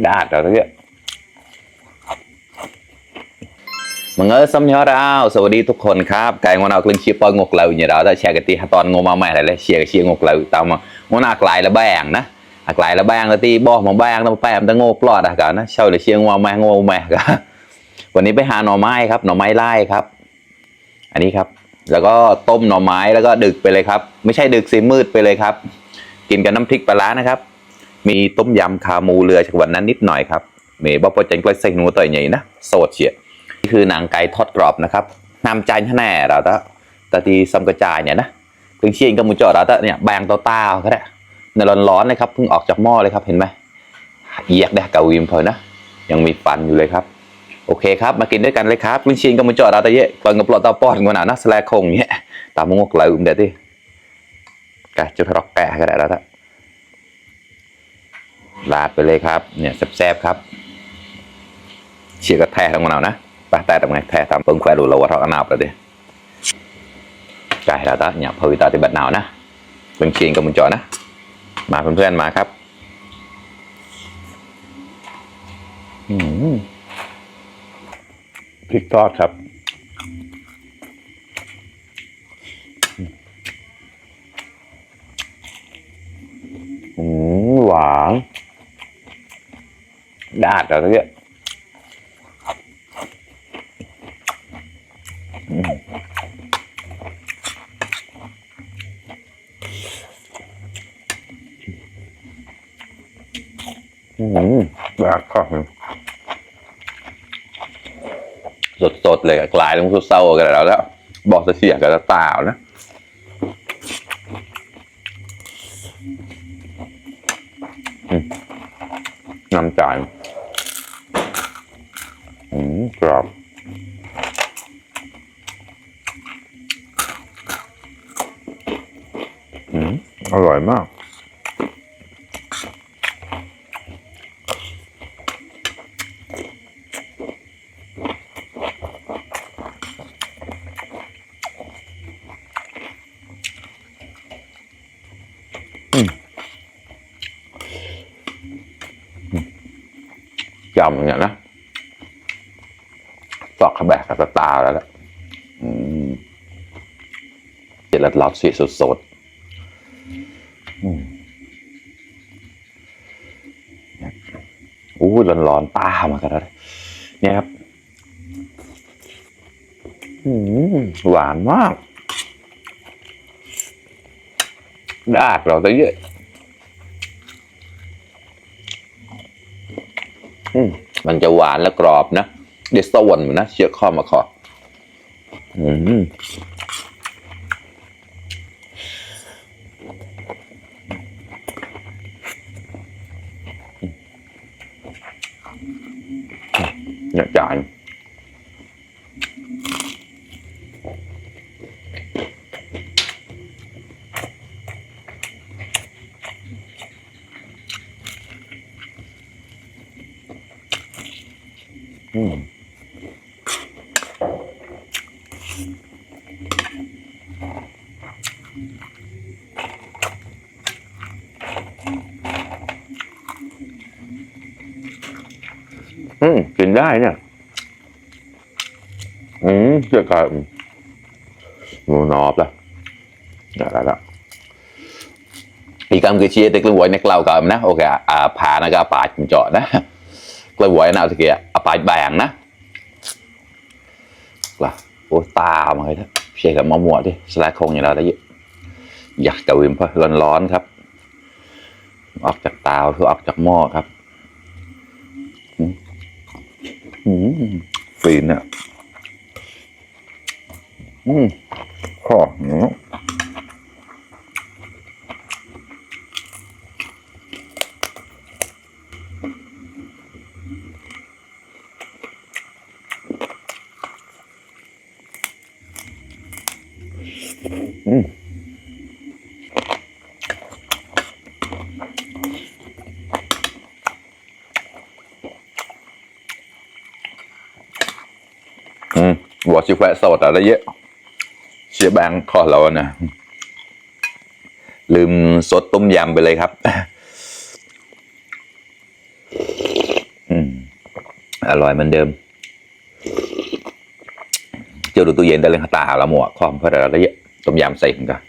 ดาดเราเนี่ยมึงซ้ำย้อนเราสวัสดีทุกคนครับไก่งอนเอาคลื่นชีพปอยงกเหลาอย่างเราได้แชร์กันตีตอนงมาใหม่เลยเชียร์งกเหลาตามมางอนอักไหลละแบงนะอักไหลละแบงแล้วตีบอกมาแบงต้องแปมต้องโง่ปลอดอะกันนะเช่าเลยเชียร์งอแมงงแมกันวันนี้ไปหาหน่อไม้ครับหน่อไม้ไล่ครับอันนี้ครับแล้วก็ต้มหน่อไม้แล้วก็ดึกไปเลยครับไม่ใช่ดึกสิมืดไปเลยครับกินกับน้ำพริกปลานะครับมีต้มยำขาหมูเรือจากวันนั้นนิดหน่อยครับเมย์บอกว่าจังก็ใส่หนูตัวใหญ่นะโสดเฉียดนี่คือหนังไก่ทอดกรอบนะครับน้ำจานแน่เราแต่ที่ซัมกระจายเนี่ยนะเพิ่งเชียงกับมูจอดเราเนี่ยแบงตัวต้าก็ได้ในร้อนๆเลยครับเพิ่งออกจากหม้อเลยครับเห็นไหมเยียกได้กับวิมเพอนะยังมีฟันอยู่เลยครับโอเคครับมากินด้วยกันเลยครับเพิ่งเชียงกับมูจอดเราแต่เยอะตอนกับปลอดตาปอดกันหนานะสแลคงเนี่ยตามงกเลยเดี๋ยวที่แกจะทอดแกะก็ได้แล้วลาดไปเลยครับเนี่ยแซ่บๆครับเชียร์ก็แท้ทั้งหมดนะปะแต่ทำไงแท้ทำเพิ่งแควดูเราว่าเราอันนาบเลยดิไก่แล้วเนี่ยพอวิตาติบัดหนาวนะเป็นเชียงกับมุนจอนะมาเพื่อนๆมาครับพริกทอดครับหวานดาดเราเนี่ยแบบก็สดๆเลยกลายเป็นเศร้าๆกันแล้วบอกจะเสียกันเปล่านะน้ำจานกรอบอร่อยมากยำอย่างนะตอกขบแบกกับตาแล้วแหละเจ็ดหลอดสีสดอู้ร้อนๆตามากันแล้วเนี่ยครับหวานมากดาดเราจะเยอะมันจะหวานและกรอบนะเดสต์วันนะเชื่อข้อมาขอเนี่ยจานกินได้เนี่ยเชื่อกันหมูนอบละได้ละอีกคำคือเชียร์แต่กล้วยในกล่าวกันนะโอเคผ่านะก็ปาดเจาะนะกล้วยน่าจะเกี่ยปาดแบงนะล่ะโอ้ตามาเลยนะเชียร์กับมะม่วงดิสไลด์คงอย่างเราได้เยอะอยากจะวิมเพราะร้อนๆครับออกจากเตาคือออกจากหม้อครับฟีนเนี่ยข้อหัวชิแควะสดอะไรเยอะเชียแบงคอเรานะลืมสดต้มยำไปเลยครับ อร่อยเหมือนเดิมเจอดูตู้เย็นได้เลยตาละหมวกคอมเพราะเราก็เยอะต้มยำใส่เหมือนกัน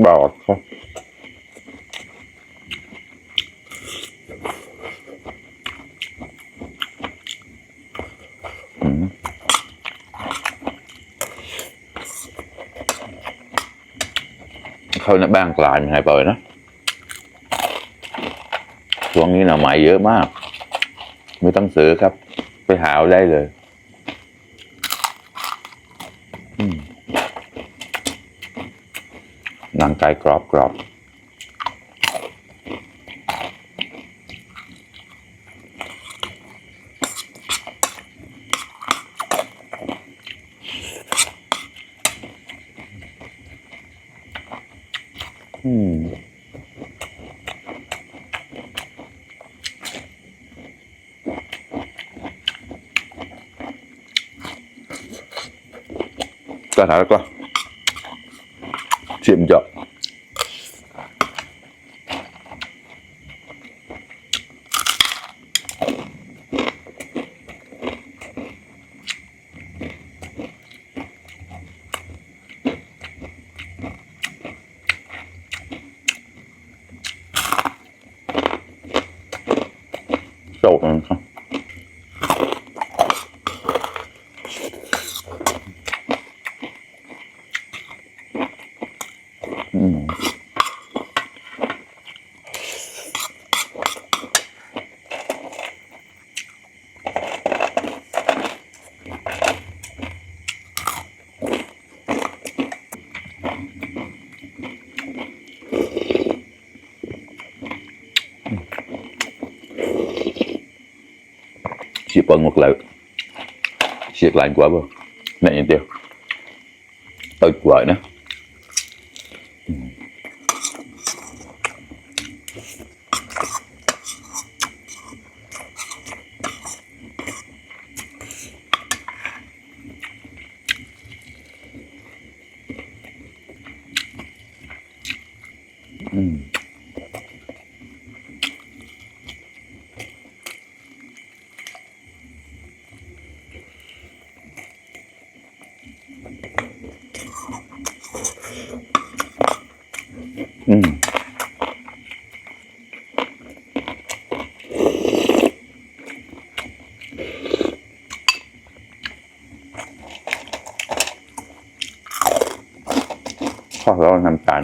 บอกครับเขาในบ้านกลายเป็นไงเปล่านะช่วงนี้หน่อไม้เยอะมากไม่ต้องซื้อครับไปหาได้เลยหนังไก่กรอบกรอบก็ถามแล้วก็ชิมเจาะโจ๊กนะครับchỉ bằng một lời siết lạnh quá bơ này nhìn tiêu tôi quậy nữaข้าวเราน้ำตาล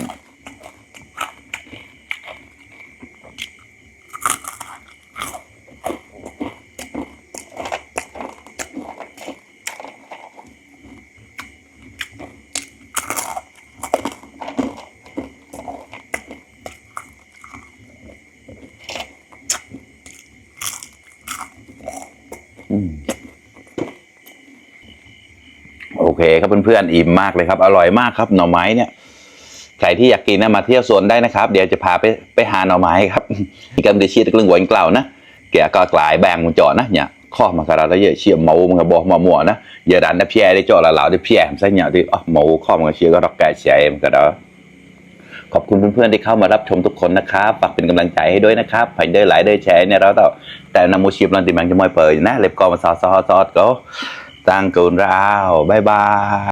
โอเคครับเพื่อนๆอิ่มมากเลยครับอร่อยมากครับหน่อไม้เนี่ยใครที่อยากกินนะมาเที่ยวสวนได้นะครับเดี๋ยวจะพาไปหาหน่อไม้ครับมีกำลังเชียร์ตะลึงหวนเกล่านะแกก็กลายแบ่งมุนจอนะเนี่ยข้อมาการเราเยอะเชียร์หมูมันก็บอกมาหมัวนะอย่าดันนะเพียได้จอละเหล่าได้เพียใช่เนี่ยที่หมูข้อมันก็เชียร์ก็รักแก่เชียร์มันก็ได้ขอบคุณเพื่อนๆที่เข้ามารับชมทุกคนนะครับฝากเป็นกำลังใจให้ด้วยนะครับผ่านได้หลายได้แชร์เนี่ยเราต้องแต่นำมูชีพลันติมังจะมวยเปิดนะเล็บกอมาซอสก็ตั้งกูนราวบายบาย